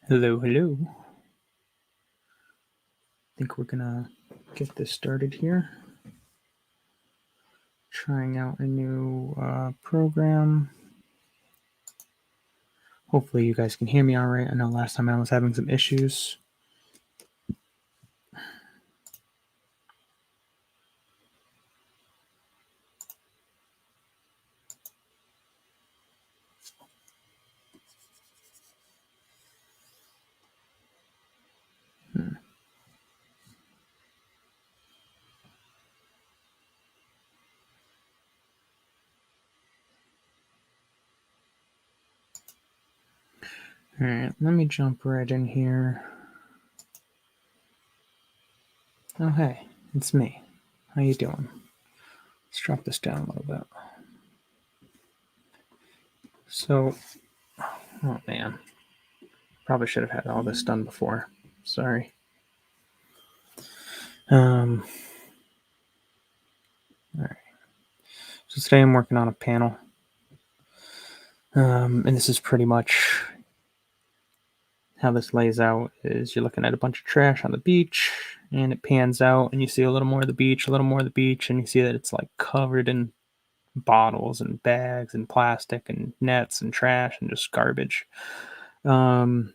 Hello, hello. I think we're gonna get this started here. Trying out a new program. Hopefully, you guys can hear me all right. I know last time I was having some issues. All right, let me jump right in here. Oh, hey, it's me. How you doing? Let's drop this down a little bit. So, oh man, probably should have had all this done before. Sorry. All right. So today I'm working on a panel, and this is pretty much how this lays out. Is you're looking at a bunch of trash on the beach, and it pans out, and you see a little more of the beach, a little more of the beach, and you see that it's like covered in bottles and bags and plastic and nets and trash and just garbage. Um,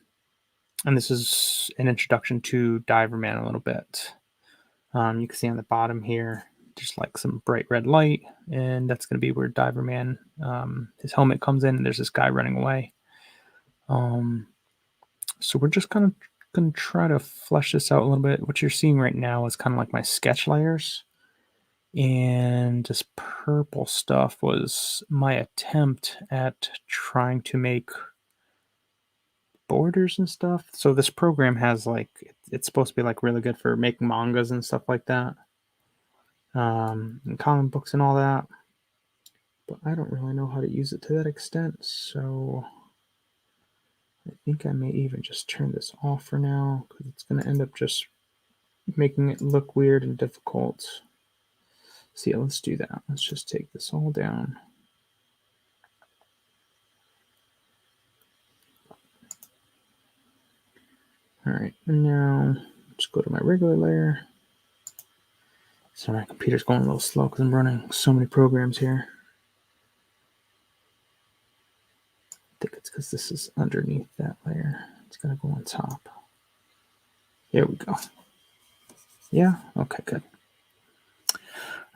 and this is an introduction to Diverman a little bit. You can see on the bottom here, just like some bright red light, and that's going to be where Diverman, his helmet comes in, and there's this guy running away. So we're just kind of going to try to flesh this out a little bit. What you're seeing right now is kind of like my sketch layers. And this purple stuff was my attempt at trying to make borders and stuff. So this program has like, it's supposed to be like really good for making mangas and stuff like that. And comic books and all that. But I don't really know how to use it to that extent. So I think I may even just turn this off for now because it's going to end up just making it look weird and difficult. So yeah, let's do that. Let's just take this all down. All right, and now just go to my regular layer. So my computer's going a little slow because I'm running so many programs here. I think it's because this is underneath that layer. It's gonna go on top. Here we go. Yeah, okay, good.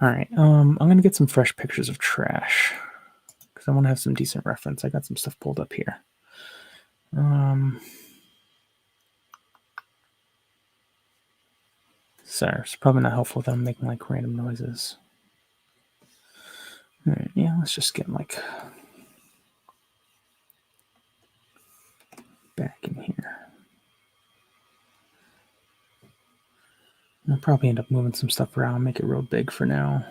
All right, I'm gonna get some fresh pictures of trash because I want to have some decent reference. I got some stuff pulled up here. Sorry, it's probably not helpful that I'm making like random noises. All right, yeah, let's just get like back in here. I'll probably end up moving some stuff around, make it real big for now.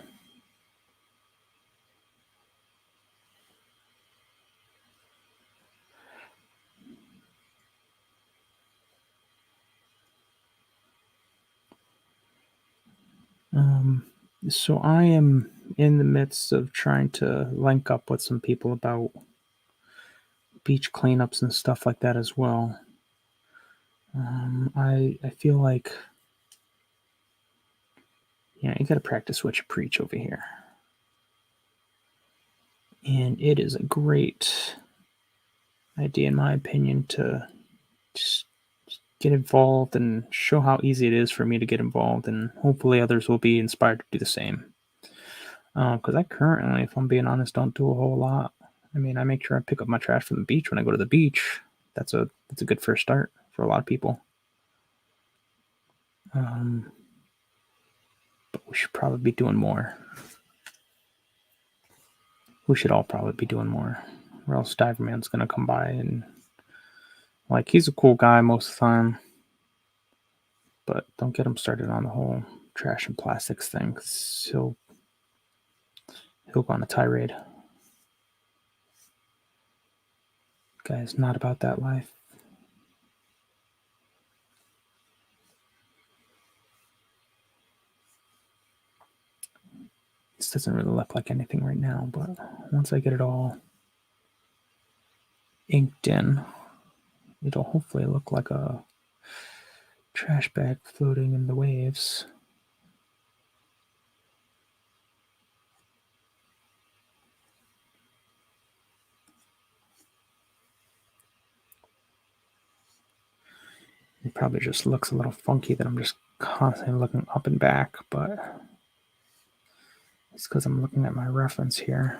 So I am in the midst of trying to link up with some people about beach cleanups and stuff like that as well. I feel like you got to practice what you preach over here, and it is a great idea, in my opinion, to just get involved and show how easy it is for me to get involved, and hopefully others will be inspired to do the same. Because I currently, if I'm being honest, don't do a whole lot. I mean, I make sure I pick up my trash from the beach when I go to the beach. That's a good first start for a lot of people. But we should probably be doing more. We should all probably be doing more, or else Diverman's gonna come by and like he's a cool guy most of the time, but don't get him started on the whole trash and plastics thing. 'Cause he'll go on a tirade. Guy's not about that life. This doesn't really look like anything right now, but once I get it all inked in, it'll hopefully look like a trash bag floating in the waves. It probably just looks a little funky that I'm just constantly looking up and back, but it's because I'm looking at my reference here.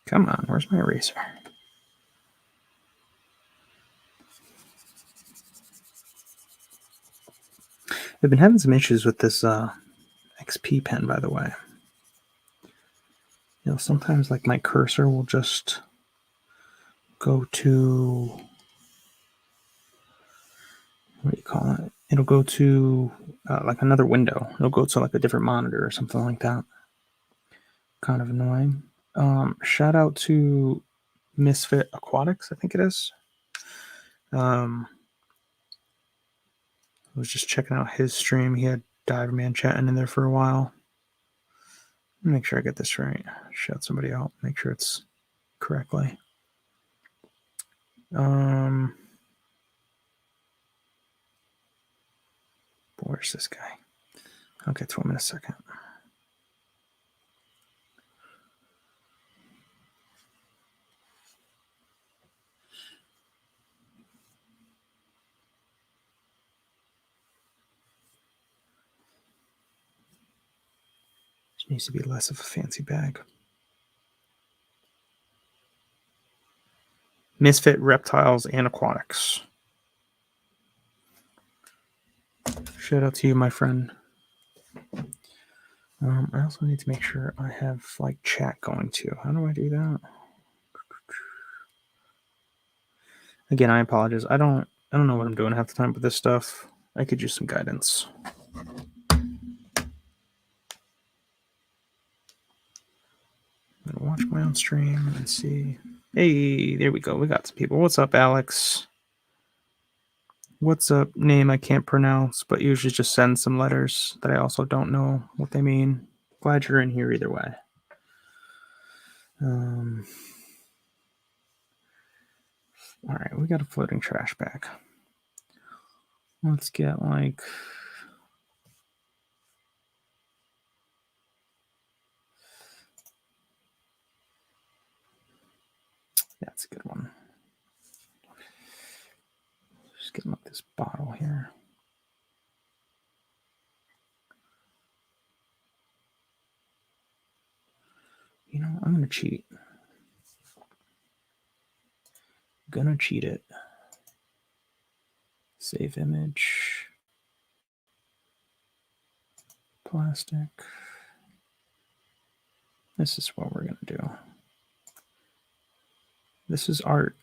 Come on, where's my eraser? I've been having some issues with this XP pen, by the way. Sometimes like my cursor will just go to, what do you call it? It'll go to like another window. It'll go to like a different monitor or something like that. Kind of annoying. Shout out to Misfit Aquatics, I think it is. I was just checking out his stream. He had Diverman chatting in there for a while. Make sure I get this right. Shout somebody out. Make sure it's correctly. Where's this guy? I'll get to him in a second. This needs to be less of a fancy bag. Misfit Reptiles and Aquatics. Shout out to you, my friend. I also need to make sure I have like chat going too. How do I do that? Again, I apologize. I don't know what I'm doing half the time with this stuff. I could use some guidance. I'm gonna watch my own stream and see. Hey, there we go. We got some people. What's up, Alex? What's up? Name I can't pronounce, but usually just send some letters that I also don't know what they mean. Glad you're in here either way. All right, we got a floating trash bag. Let's get like. That's a good one. Just getting like this bottle here. You know, I'm gonna cheat. Gonna cheat it. Save image. Plastic. This is what we're gonna do. This is art.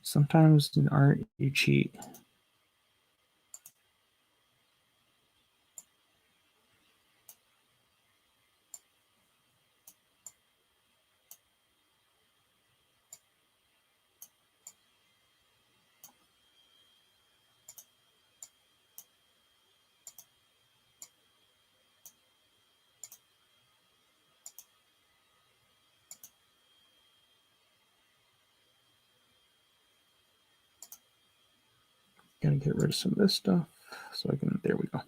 Sometimes in art you cheat. Gotta get rid of some of this stuff so I can. There we go.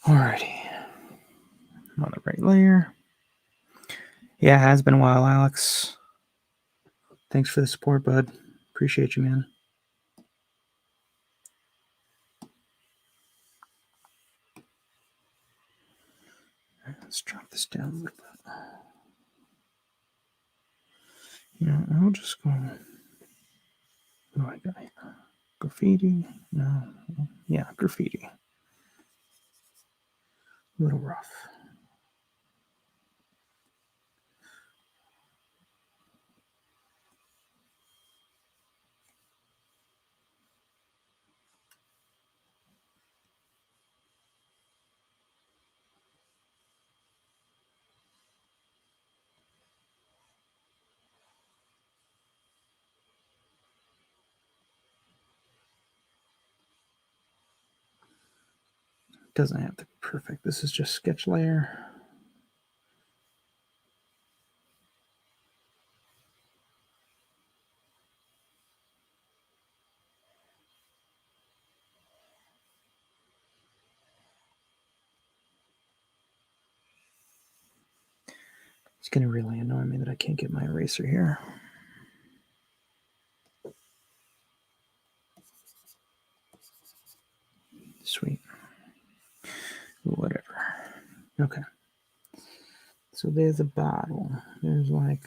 Alrighty. I'm on the right layer. Yeah, it has been a while, Alex. Thanks for the support, bud. Appreciate you, man. Let's drop this down a little bit. I'll just go. What do I got here? Graffiti? No. Yeah, graffiti. A little rough. doesn't have to be perfect. This is just sketch layer. It's going to really annoy me that I can't get my eraser here. Sweet. Whatever. Okay. So there's a bottle. There's like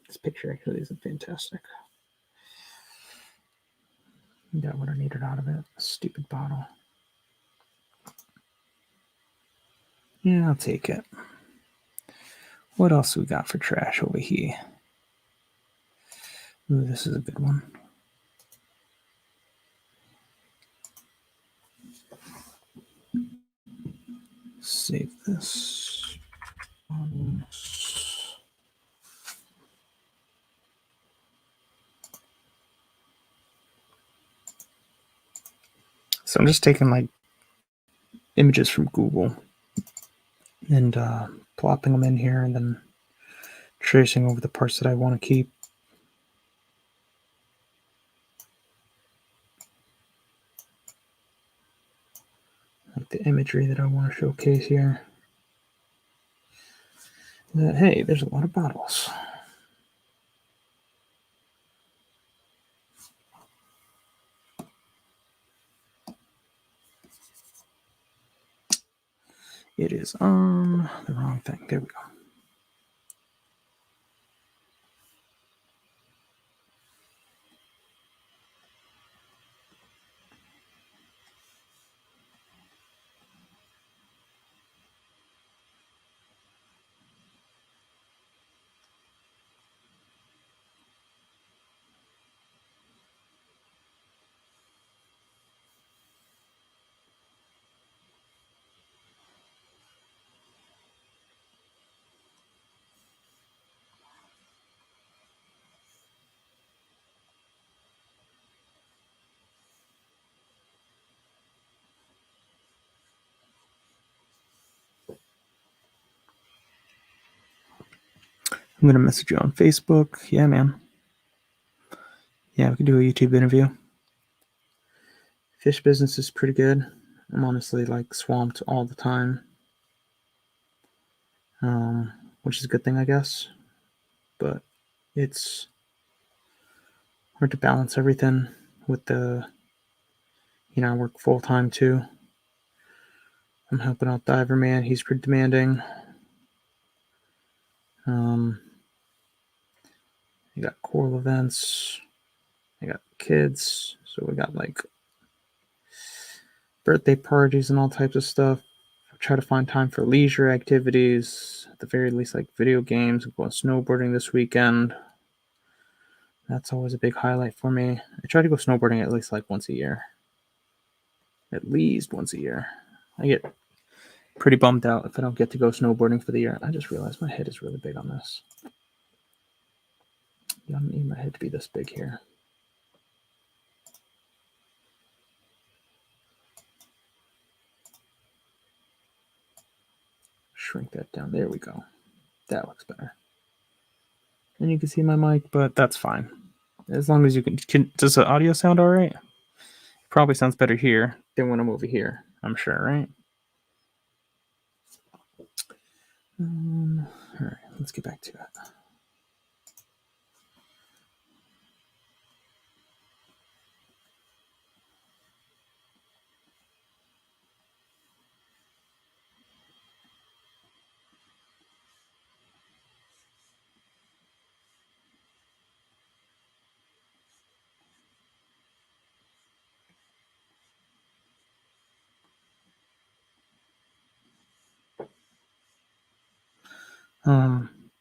this picture actually isn't fantastic. Got what I needed out of it. A stupid bottle. Yeah, I'll take it. What else we got for trash over here? Ooh, this is a good one. Save this. So I'm just taking like images from Google and plopping them in here and then tracing over the parts that I want to keep. Like the imagery that I want to showcase here. That, hey, there's a lot of bottles. It is on the wrong thing. There we go. I'm going to message you on Facebook. Yeah, man. Yeah, we could do a YouTube interview. Fish business is pretty good. I'm honestly like swamped all the time, which is a good thing, I guess. But it's hard to balance everything with the, I work full time too. I'm helping out Diver Man. He's pretty demanding. I got choral events. I got kids. So we got like birthday parties and all types of stuff. I try to find time for leisure activities, at the very least like video games. I'm going snowboarding this weekend. That's always a big highlight for me. I try to go snowboarding at least like once a year. At least once a year. I get pretty bummed out if I don't get to go snowboarding for the year. I just realized my head is really big on this. I don't need my head to be this big here. Shrink that down. There we go. That looks better. And you can see my mic, but that's fine. As long as you can does the audio sound all right? Probably sounds better here than when I'm over here, I'm sure, right? All right, let's get back to it.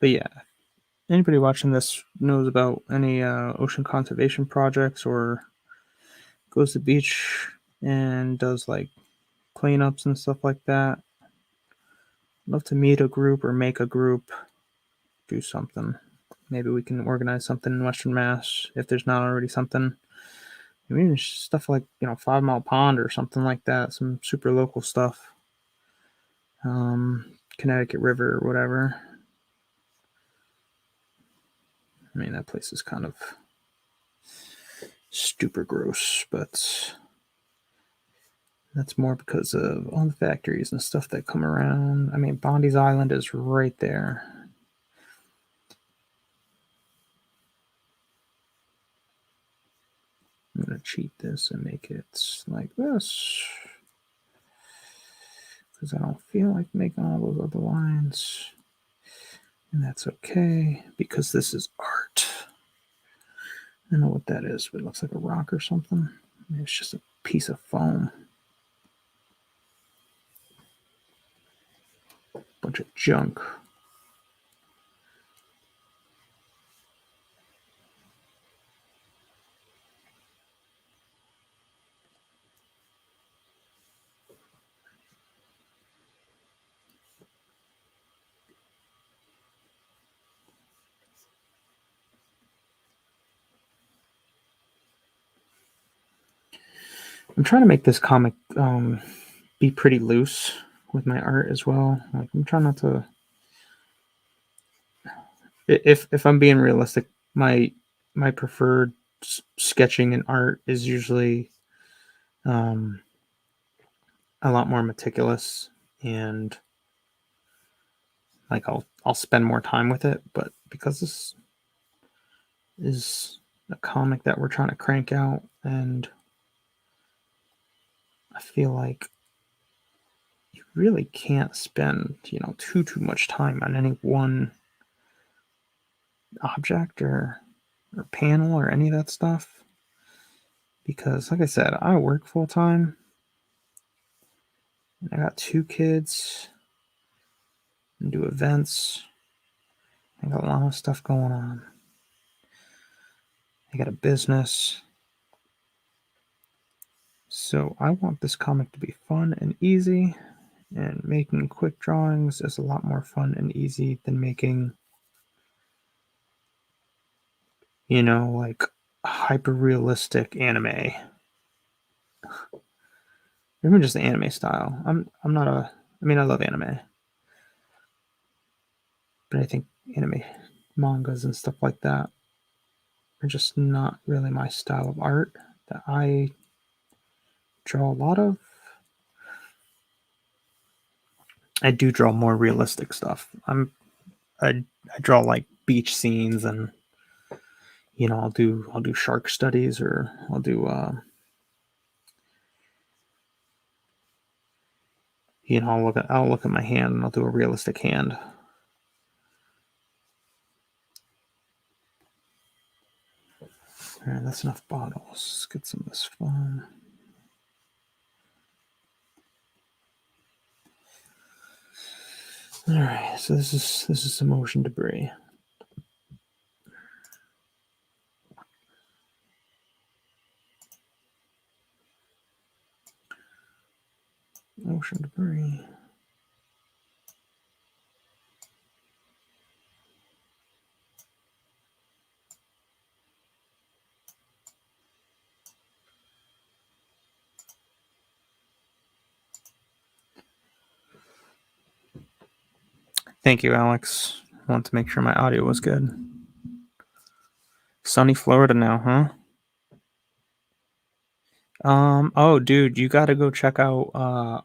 But yeah, anybody watching this knows about any ocean conservation projects or goes to the beach and does like cleanups and stuff like that. Love to meet a group or make a group, do something. Maybe we can organize something in Western Mass if there's not already something. Maybe stuff like 5 Mile Pond or something like that. Some super local stuff. Connecticut River or whatever. I mean, that place is kind of super gross, but that's more because of all the factories and stuff that come around. I mean, Bondi's Island is right there. I'm going to cheat this and make it like this. Because I don't feel like making all those other lines. And that's okay, because this is art. I don't know what that is, but it looks like a rock or something. Maybe it's just a piece of foam. Bunch of junk. I'm trying to make this comic be pretty loose with my art as well. Like, I'm trying not to. If I'm being realistic, my preferred sketching and art is usually um, a lot more meticulous, and like I'll spend more time with it. But because this is a comic that we're trying to crank out, and I feel like you really can't spend too much time on any one object or panel or any of that stuff, because like I said, I work full time. I got 2 kids and do events. I got a lot of stuff going on. I got a business. So I want this comic to be fun and easy, and making quick drawings is a lot more fun and easy than making, like hyper realistic anime. Even just the anime style. I'm not a I mean, I love anime, but I think anime mangas and stuff like that are just not really my style of art that I draw a lot of. I do draw more realistic stuff. I draw like beach scenes, and I'll do shark studies, or I'll look at my hand and I'll do a realistic hand. All right, that's enough bottles. Let's get some of this foam. All right, so this is some ocean debris. Ocean debris. Thank you, Alex. I want to make sure my audio was good. Sunny Florida now, huh? Oh, dude, you got to go check out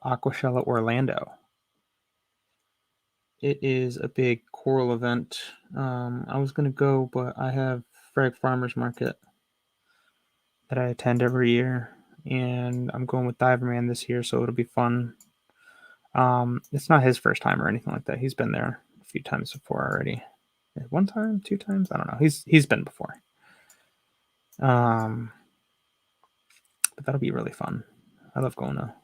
Aquashella Orlando. It is a big coral event. I was gonna go, but I have Frag Farmers Market that I attend every year, and I'm going with Diverman this year, so it'll be fun. It's not his first time or anything like that. He's been there a few times before already. One time, 2 times, I don't know. He's been before. But that'll be really fun. I love going to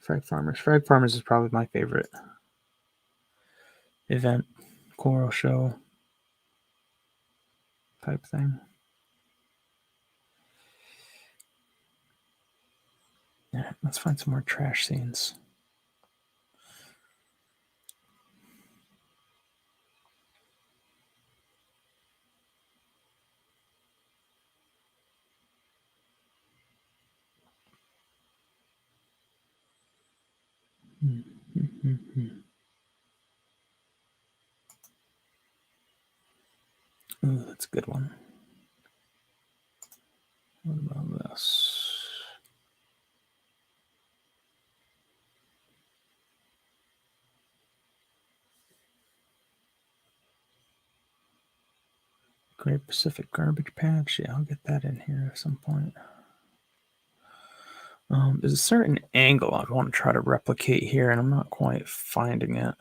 Frag Farmers. Frag Farmers is probably my favorite event, coral show type thing. Yeah, let's find some more trash scenes. Ooh, that's a good one. What about this? Great Pacific Garbage Patch. Yeah, I'll get that in here at some point. There's a certain angle I want to try to replicate here, and I'm not quite finding it.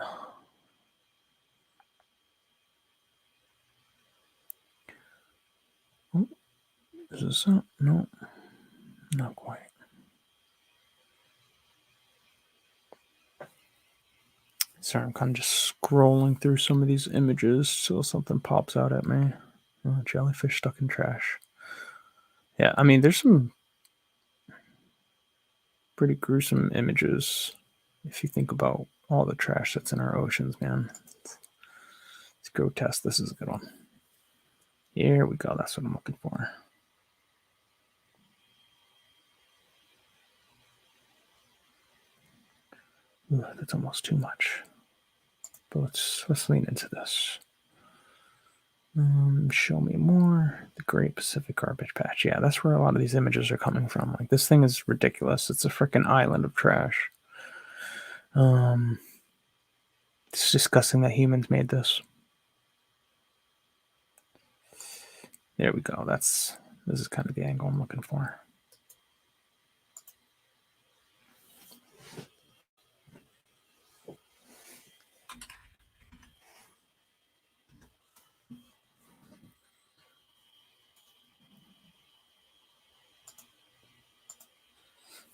Oh, is this up? No, not quite. Sorry, I'm kind of just scrolling through some of these images till something pops out at me. Oh, jellyfish stuck in trash. Yeah, I mean, there's some pretty gruesome images if you think about all the trash that's in our oceans, man. Let's go test. This is a good one. Here we go. That's what I'm looking for. Ooh, that's almost too much. But let's lean into this. Show me more. The Great Pacific Garbage Patch. Yeah, that's where a lot of these images are coming from. Like, this thing is ridiculous. It's a freaking island of trash. It's disgusting that humans made this. There we go. This is kind of the angle I'm looking for.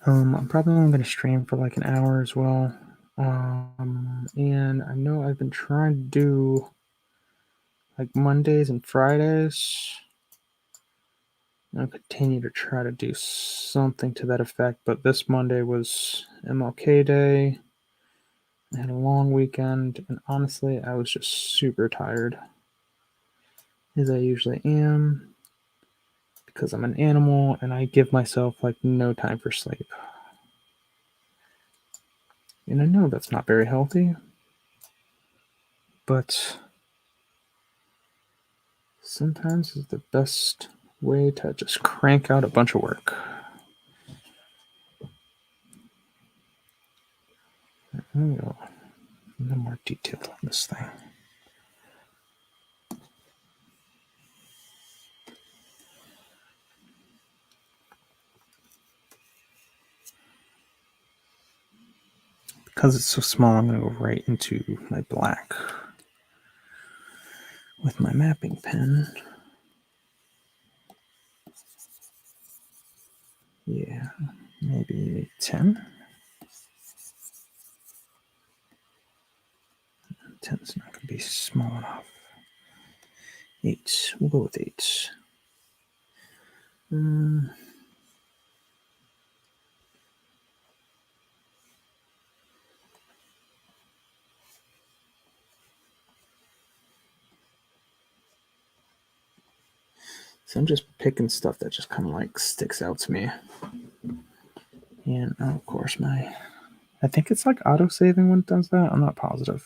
I'm probably only going to stream for like an hour as well. And I know I've been trying to do like Mondays and Fridays. I'll continue to try to do something to that effect, but this Monday was MLK Day. I had a long weekend, and honestly, I was just super tired, as I usually am, because I'm an animal and I give myself like no time for sleep. And I know that's not very healthy, but sometimes it's the best way to just crank out a bunch of work. There we go. A little more detailed on this thing. Because it's so small, I'm going to go right into my black with my mapping pen. Yeah, maybe 10. 10's not going to be small enough. 8. We'll go with 8. So I'm just picking stuff that just kind of like sticks out to me. And of course, I think it's like auto saving when it does that. I'm not positive.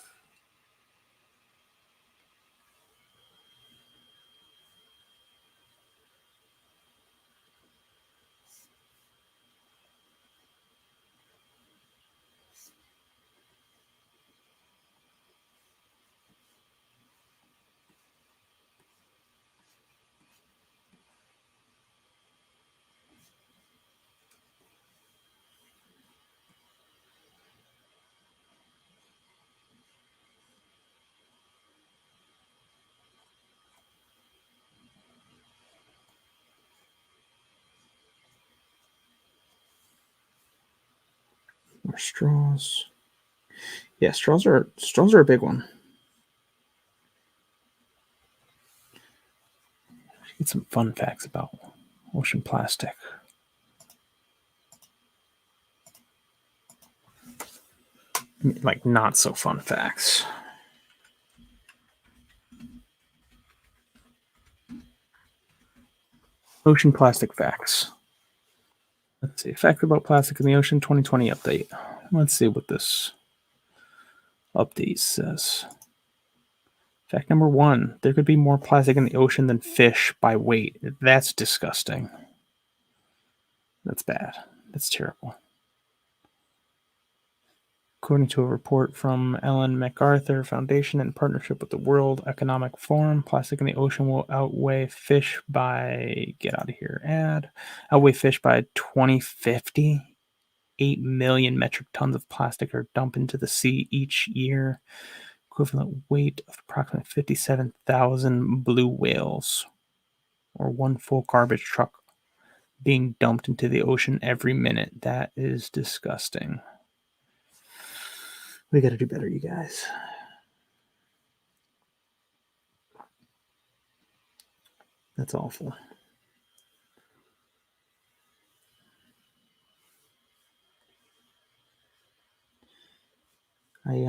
More straws. Yeah, straws are a big one. Get some fun facts about ocean plastic. Like not so fun facts. Ocean plastic facts. Let's see. Fact about plastic in the ocean 2020 update. Let's see what this update says. Fact number 1, there could be more plastic in the ocean than fish by weight. That's disgusting. That's bad. That's terrible. According to a report from Ellen MacArthur Foundation in partnership with the World Economic Forum, plastic in the ocean will outweigh fish by, get out of here, outweigh fish by 2050. 8 million metric tons of plastic are dumped into the sea each year, equivalent weight of approximately 57,000 blue whales, or one full garbage truck being dumped into the ocean every minute. That is disgusting. We got to do better, you guys. That's awful. I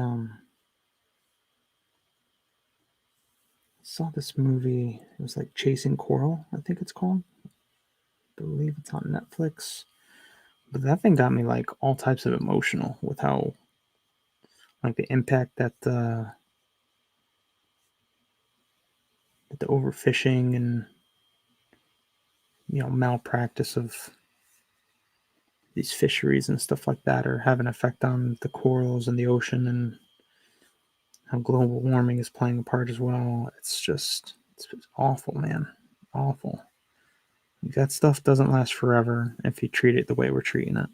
saw this movie. It was like Chasing Coral, I think it's called. I believe it's on Netflix. But that thing got me like all types of emotional with how, like, the impact that the overfishing and malpractice of these fisheries and stuff like that are having an effect on the corals in the ocean, and how global warming is playing a part as well. It's awful, man. Awful. That stuff doesn't last forever if you treat it the way we're treating it.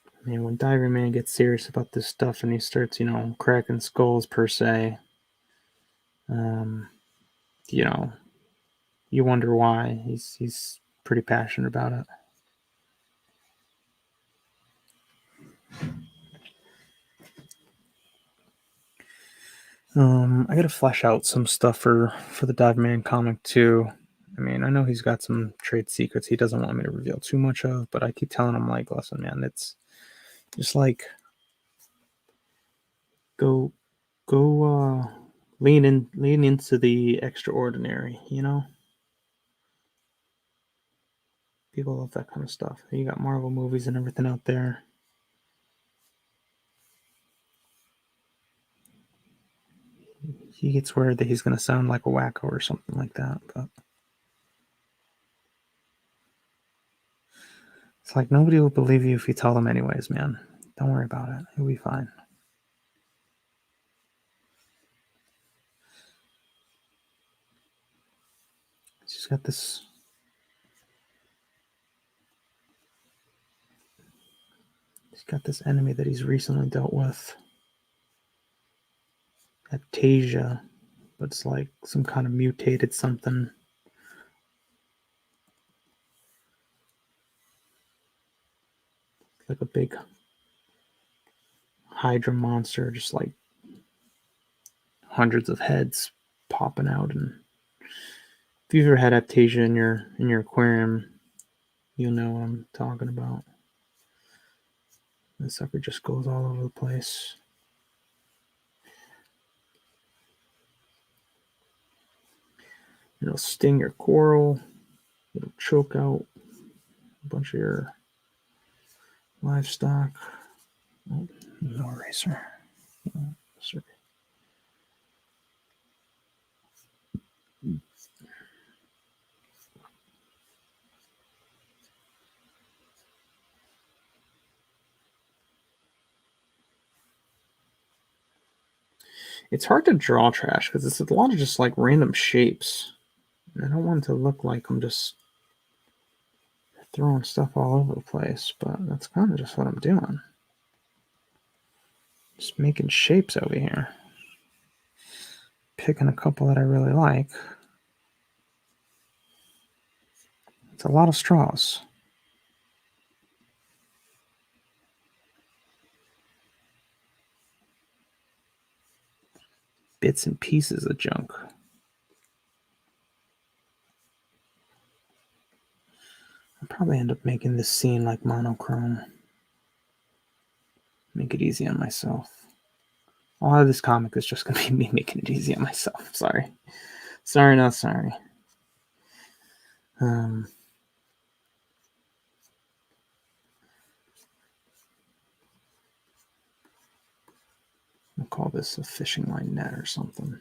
I mean, when Diver Man gets serious about this stuff and he starts, cracking skulls per se, um, you know, you wonder why. He's pretty passionate about it. I gotta flesh out some stuff for the Dive Man comic too. I mean, I know he's got some trade secrets he doesn't want me to reveal too much of, but I keep telling him, like, listen, man, it's just like go lean into the extraordinary. People love that kind of stuff. You got Marvel movies and everything out there. He gets worried that he's going to sound like a wacko or something like that, but it's like nobody will believe you if you tell them anyways, man. Don't worry about it. You'll be fine. He's got this. He's got this enemy that he's recently dealt with. Aptasia, but it's like some kind of mutated something. Like a big Hydra monster, just like hundreds of heads popping out. And if you've ever had Aptasia in your aquarium, you'll know what I'm talking about. This sucker just goes all over the place. It'll sting your coral. It'll choke out a bunch of your livestock. Oh, no eraser. Oh, sorry. It's hard to draw trash because it's a lot of just like random shapes. And I don't want it to look like I'm just throwing stuff all over the place, but that's kind of just what I'm doing. Just making shapes over here. Picking a couple that I really like. It's a lot of straws. Bits and pieces of junk. I'll probably end up making this scene like monochrome. Make it easy on myself. A lot of this comic is just going to be me making it easy on myself. Sorry. Sorry, not sorry. We'll call this a fishing line net or something.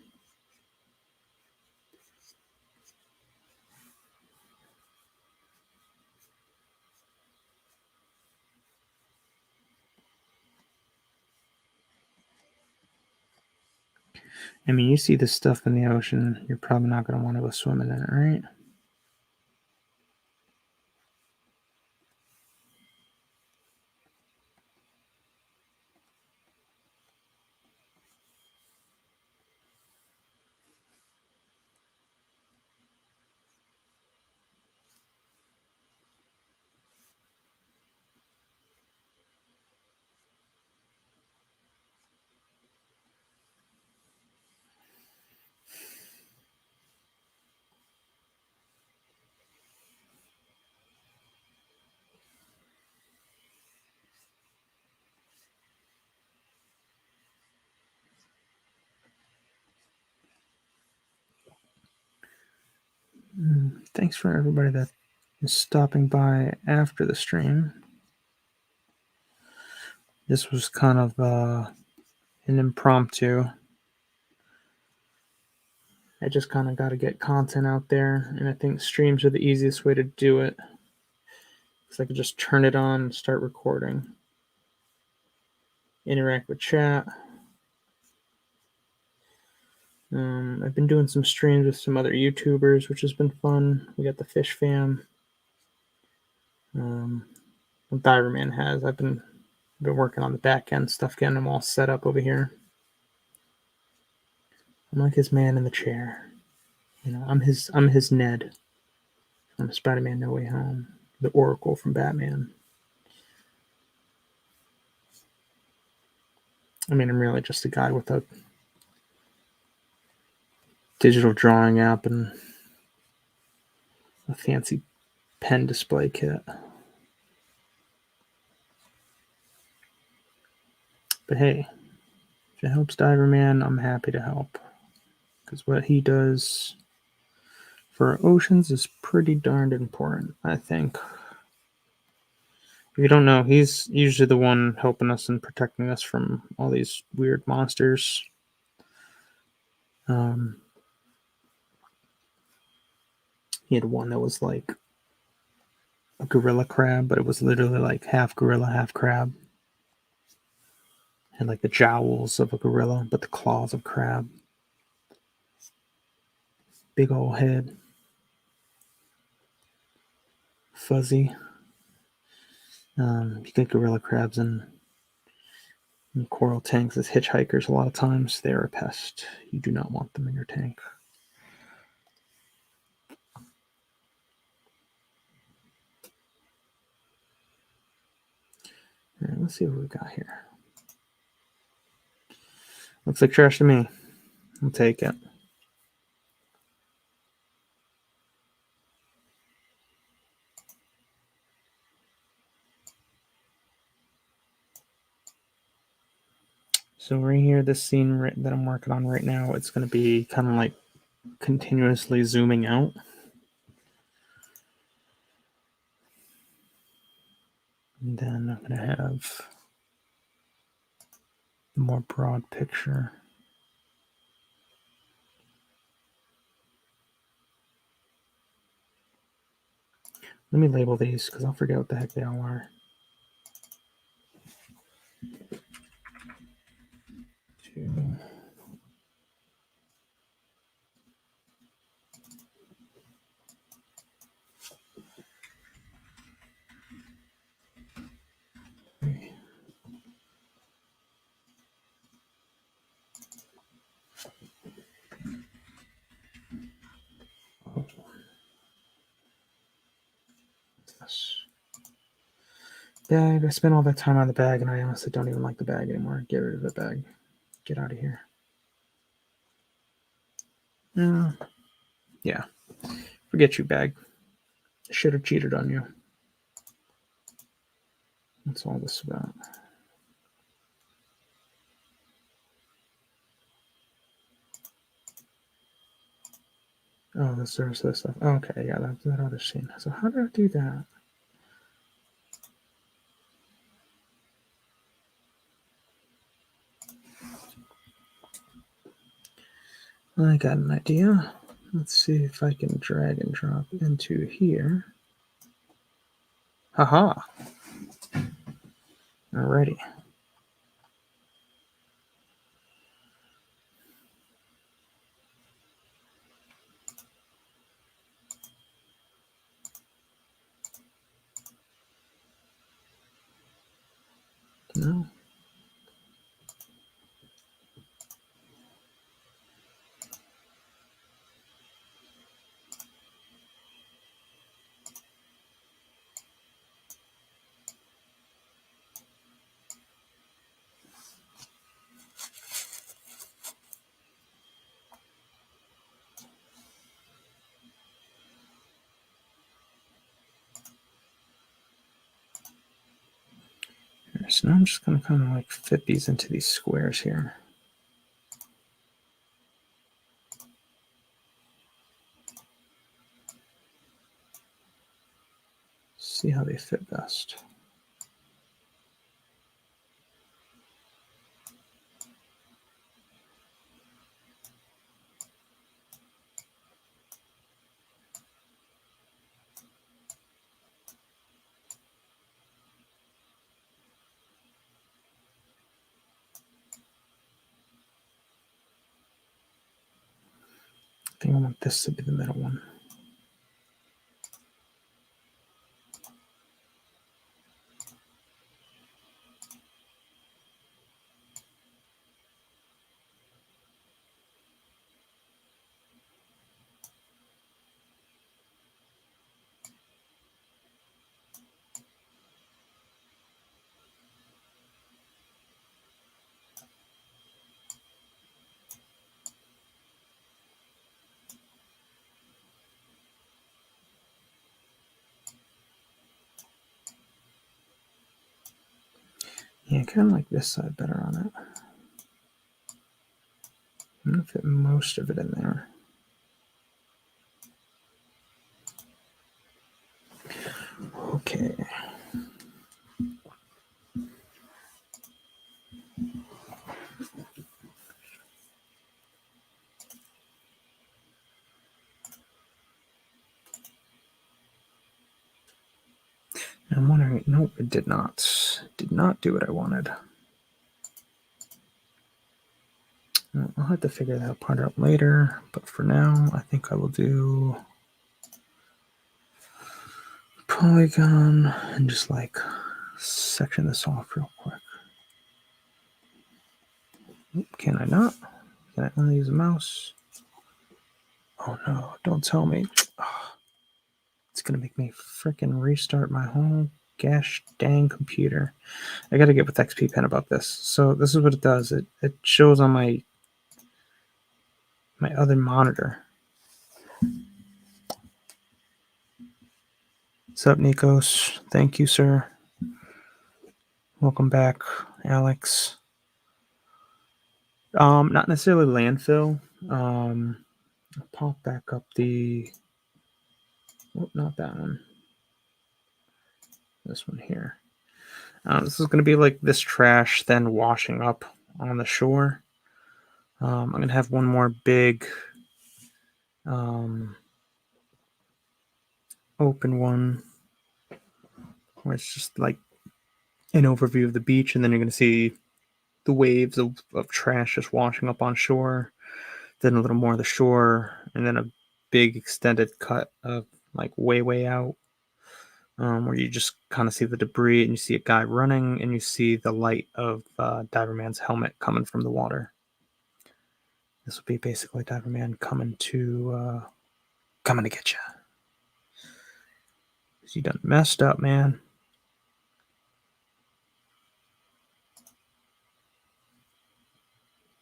I mean, you see this stuff in the ocean, you're probably not going to want to go swimming in it, right? Thanks for everybody that is stopping by after the stream. This was kind of an impromptu. I just kind of got to get content out there, and I think streams are the easiest way to do it. Because I could just turn it on and start recording. Interact with chat. I've been doing some streams with some other YouTubers, which has been fun. We got the Fish Fam. Diverman has. I've been working on the back end stuff, getting them all set up over here. I'm like his man in the chair. You know, I'm his Ned from Spider-Man: No Way Home, the Oracle from Batman. I mean, I'm really just a guy with a digital drawing app and a fancy pen display kit. But hey, if it helps Diverman, I'm happy to help. Because what he does for our oceans is pretty darned important, I think. If you don't know, he's usually the one helping us and protecting us from all these weird monsters. He had one that was like a gorilla crab, but it was literally like half gorilla, half crab. Had like the jowls of a gorilla, but the claws of crab. Big old head. Fuzzy. You get gorilla crabs in coral tanks as hitchhikers a lot of times. They're a pest. You do not want them in your tank. All right, let's see what we've got here. Looks like trash to me. I'll take it. So right here, this scene that I'm working on right now, it's going to be kind of like continuously zooming out. And then I'm going to have a more broad picture. Let me label these because I'll forget what the heck they all are. Two. Three. Bag. I spent all that time on the bag, and I honestly don't even like the bag anymore. Get rid of the bag. Get out of here. Yeah. Forget you, bag. I should have cheated on you. That's all this about. Oh, this serves this stuff. Okay, yeah, that's that other scene. So how do I do that? I got an idea. Let's see if I can drag and drop into here. Haha. Alrighty. No. So now I'm just going to kind of like fit these into these squares here. See how they fit best. I think I want this to be the middle one. Yeah, kind of like this side better on it. I'm going to fit most of it in there. Okay. I'm wondering, no, it did not. Did not do what I wanted. I'll have to figure that part out later, but for now, I think I will do polygon and just like section this off real quick. Can I not? Can I only use a mouse? Oh no, don't tell me. It's gonna make me freaking restart my whole gosh dang computer. I gotta get with XP Pen about this. So this is what it does. It shows on my other monitor. What's up, Nikos? Thank you, sir. Welcome back, Alex. Not necessarily landfill. I'll pop back up the. Oh, not that one. This one here. This is going to be like this trash then washing up on the shore. I'm going to have one more big open one where it's just like an overview of the beach, and then you're going to see the waves of trash just washing up on shore, then a little more of the shore, and then a big extended cut of like way out, where you just kind of see the debris and you see a guy running and you see the light of Diverman's helmet coming from the water. This will be basically Diverman coming to get you. You done messed up, man.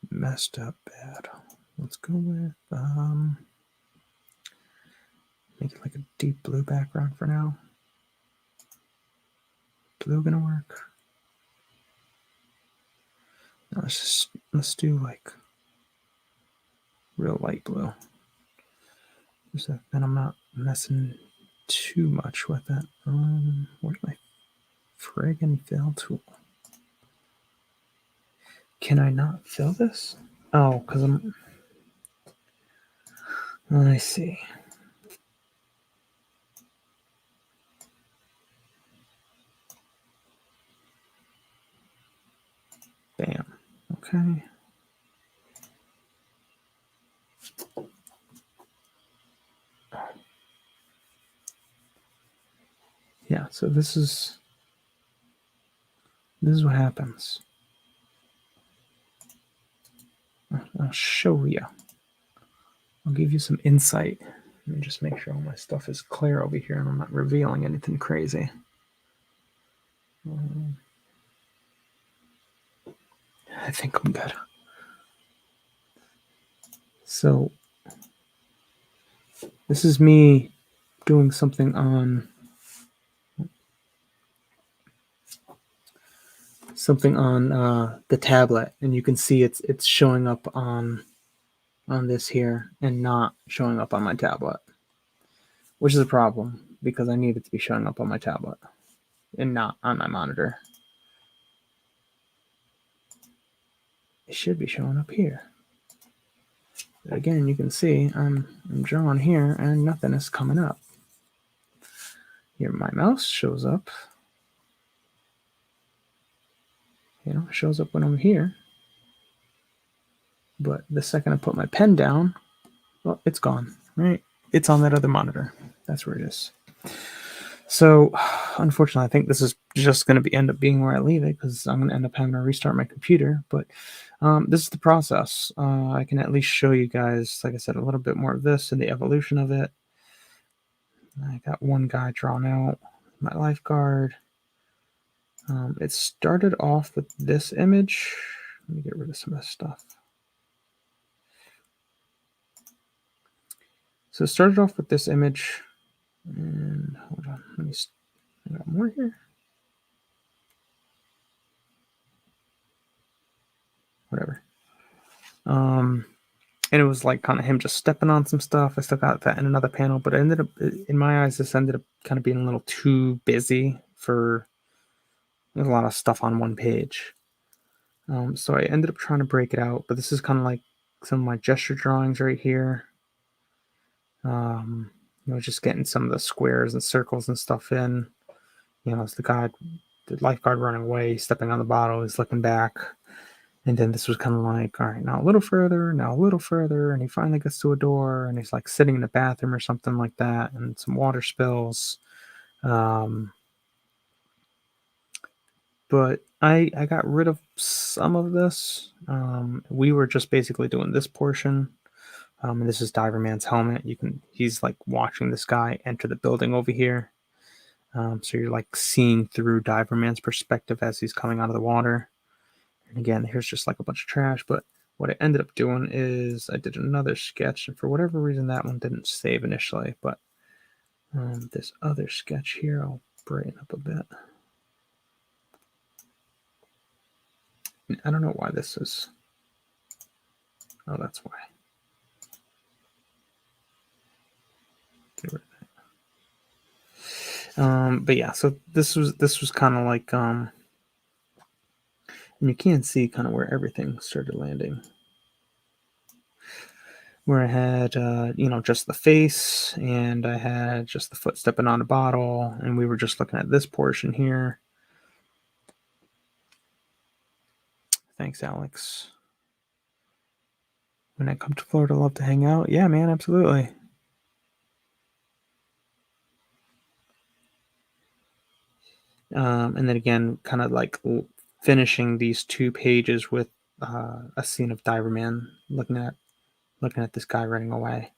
Messed up bad. Let's go with make it like a deep blue background for now. Blue gonna work. No, let's do like real light blue. So then I'm not messing too much with it. Where's my friggin' fill tool? Can I not fill this? Oh, because I'm I see. Bam. Okay. Yeah, so this is what happens. I'll show you. I'll give you some insight. Let me just make sure all my stuff is clear over here and I'm not revealing anything crazy. I think I'm good. So this is me doing something on the tablet, and you can see it's showing up on this here and not showing up on my tablet, which is a problem because I need it to be showing up on my tablet and not on my monitor. It should be showing up here. But again, you can see I'm drawing here and nothing is coming up. Here, my mouse shows up. You know, it shows up when I'm here. But the second I put my pen down, well, it's gone, right? It's on that other monitor. That's where it is. So, unfortunately, I think this is just going to end up being where I leave it because I'm going to end up having to restart my computer. But this is the process. I can at least show you guys, like I said, a little bit more of this and the evolution of it. I got one guy drawn out, my lifeguard. It started off with this image. Let me get rid of some of this stuff. So it started off with this image. And hold on, I got more here. Whatever. And it was like kind of him just stepping on some stuff. I still got that in another panel, but it ended up, in my eyes, this ended up kind of being a little too busy for a lot of stuff on one page. So I ended up trying to break it out, but this is kind of like some of my gesture drawings right here. Just getting some of the squares and circles and stuff in. It's the lifeguard running away, stepping on the bottle, he's looking back. And then this was kind of like, all right, now a little further, and he finally gets to a door, and he's like sitting in the bathroom or something like that, and some water spills. But I got rid of some of this. We were just basically doing this portion. And this is Diver Man's helmet. He's like watching this guy enter the building over here. So you're like seeing through Diver Man's perspective as he's coming out of the water. And again, here's just like a bunch of trash. But what I ended up doing is I did another sketch, and for whatever reason that one didn't save initially. But this other sketch here, I'll brighten up a bit. I don't know why this is. Oh, that's why. Get rid of that. But yeah, so this was kind of like and you can see kind of where everything started landing. Where I had just the face, and I had just the foot stepping on a bottle, and we were just looking at this portion here. Thanks, Alex. When I come to Florida, I love to hang out. Yeah, man, absolutely. And then again, kind of like finishing these two pages with a scene of Diver Man looking at this guy running away.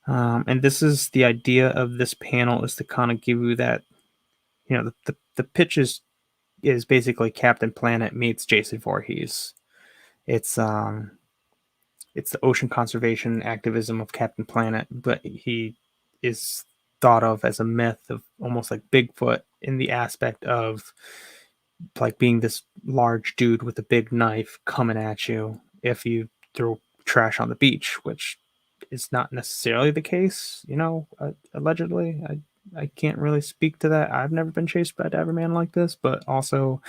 And this is the idea of this panel, is to kind of give you that, the pitch is basically Captain Planet meets Jason Voorhees. It's the ocean conservation activism of Captain Planet, but he is thought of as a myth of almost like Bigfoot in the aspect of like being this large dude with a big knife coming at you if you throw trash on the beach, which is not necessarily the case, allegedly. I can't really speak to that. I've never been chased by a Diver Man like this, but also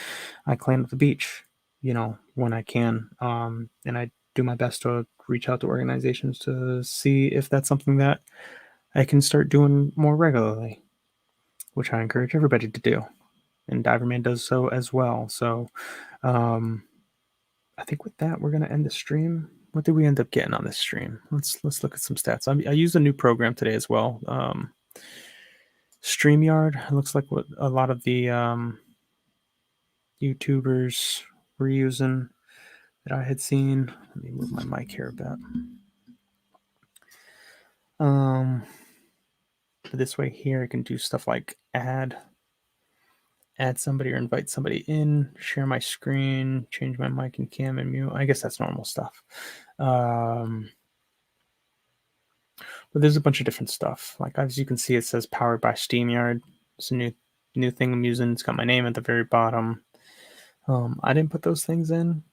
I clean up the beach, when I can. And I do my best to reach out to organizations to see if that's something that I can start doing more regularly, which I encourage everybody to do. And Diverman does so as well. So um, I think with that, we're gonna end the stream. What did we end up getting on this stream? Let's look at some stats. I used a new program today as well. StreamYard. It looks like what a lot of the YouTubers were using that I had seen. Let me move my mic here a bit. This way here, I can do stuff like add somebody or invite somebody in, share my screen, change my mic and cam and mute. I guess that's normal stuff. But there's a bunch of different stuff. Like as you can see, it says powered by SteamYard. It's a new thing I'm using. It's got my name at the very bottom. I didn't put those things in.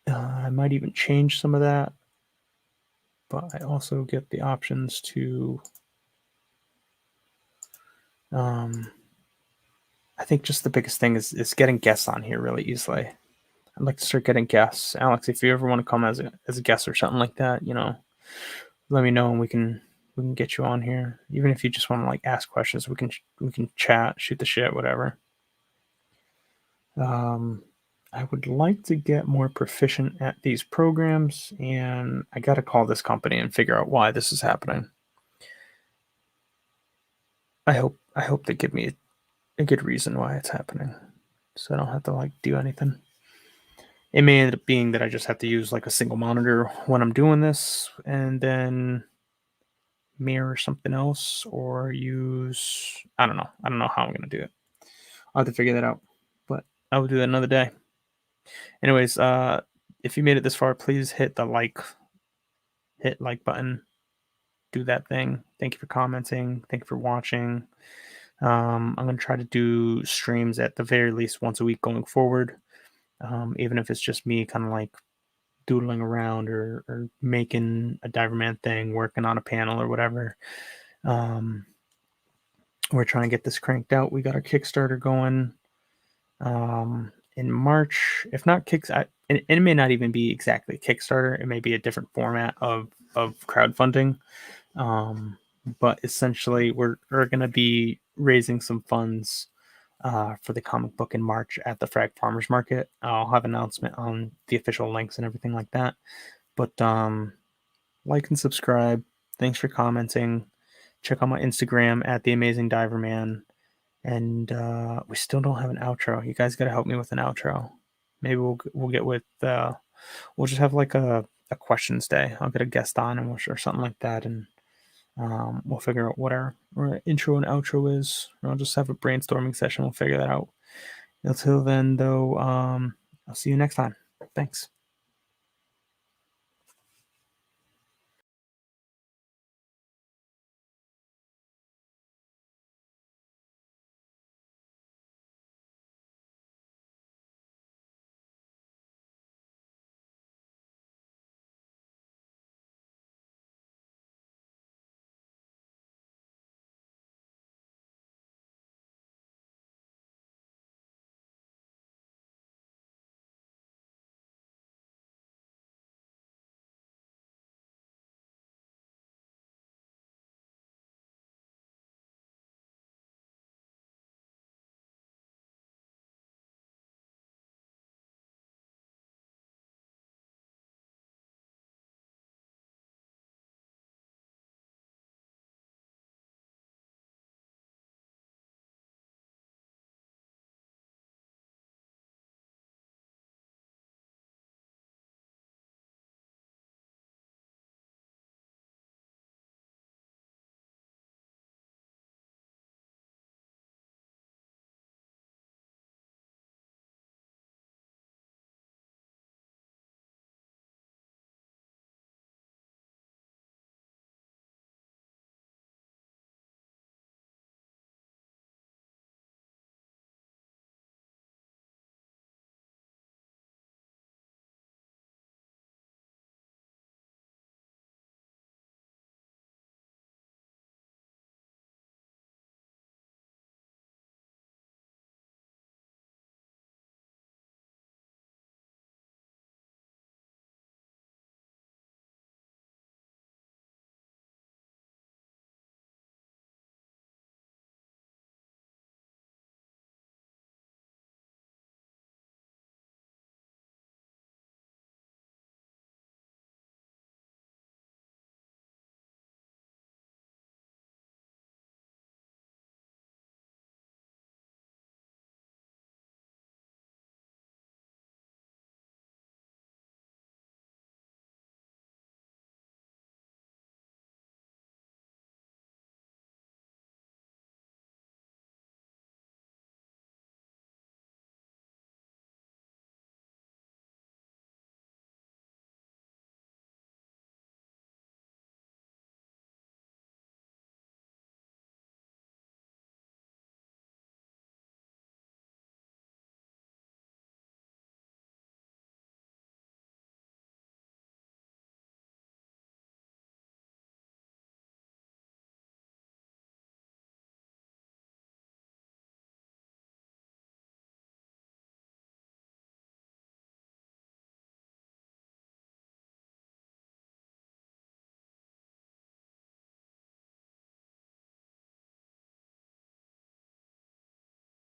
I might even change some of that. But I also get the options to I think just the biggest thing is getting guests on here really easily. I'd like to start getting guests. Alex, if you ever want to come as a guest or something like that, let me know and we can get you on here. Even if you just want to like ask questions, we can chat, shoot the shit, whatever. I would like to get more proficient at these programs, and I got to call this company and figure out why this is happening. I hope they give me a good reason why it's happening, so I don't have to like do anything. It may end up being that I just have to use like a single monitor when I'm doing this, and then mirror something else, or use I don't know how I'm gonna do it. I'll have to figure that out, but I will do that another day. Anyways, if you made it this far, please hit like button, do that thing. Thank you for commenting. Thank you for watching. I'm gonna try to do streams at the very least once a week going forward, even if it's just me kind of like doodling around or making a Diverman thing, working on a panel or whatever. We're trying to get this cranked out. We got our Kickstarter going in March. If not and it may not even be exactly Kickstarter. It may be a different format of crowdfunding. But essentially, we're going to be raising some funds for the comic book in March at the Frag Farmers Market. I'll have an announcement on the official links and everything like that. But like and subscribe. Thanks for commenting. Check out my Instagram at The Amazing Diverman. And we still don't have an outro. You guys got to help me with an outro. Maybe we'll get with we'll just have like a questions day. I'll get a guest on and or something like that, and we'll figure out what our intro and outro is. Or I'll just have a brainstorming session. We'll figure that out. Until then, though, I'll see you next time. Thanks.